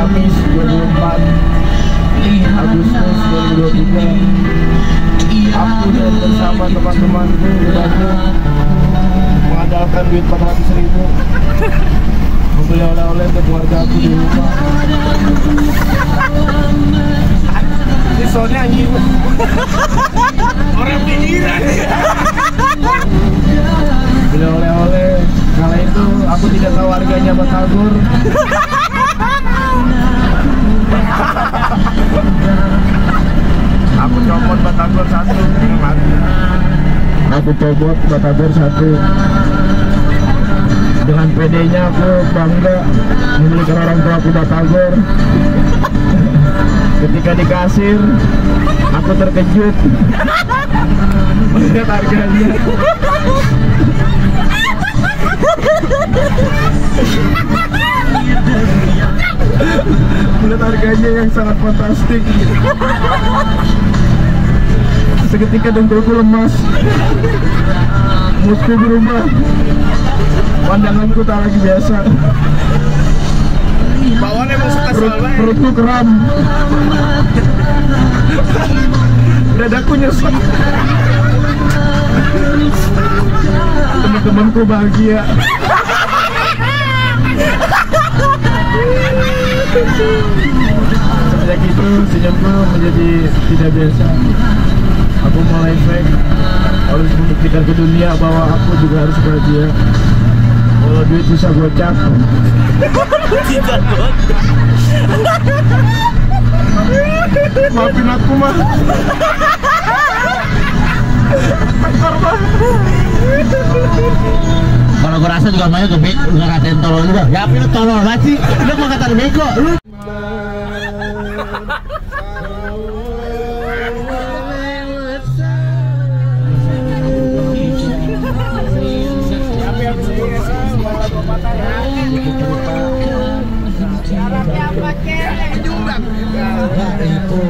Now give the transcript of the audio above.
Kamis 24 Agustus 2023. Aku dan bersama teman-temanku di Bandung mengandalkan duit 400.000 membeli oleh-oleh ke keluarga aku di rumah. Ini soalnya anjing orang pinggiran. Beli oleh-oleh. Kala itu aku tidak tahu harganya batagor. Aku copot batagor 1 mati. Aku copot batagor 1. Dengan PD-nya aku bangga membelikan orang tua aku batagor. Ketika di kasir, aku terkejut melihat harganya. Melihat harganya yang sangat fantastik. Seketika dengkulku lemas, moodku berubah, pandanganku tak lagi biasa. Bawaan emang suka perutku kram, dadaku nyesek. Teman-temanku bahagia. Sejak itu senyumku menjadi tidak biasa. Aku mulai fake, harus membuktikan ke dunia bahwa aku juga harus bahagia. Kalau duit bisa gocap. Tidak bocap. Maafin aku mah. Kalau gue rasa juga mainnya gue nggak ngatain tolol juga. Ya tapi lu tolol banget sih. Lu mau ngatain bego lu. Syaratnya apa cewek? Ya itu.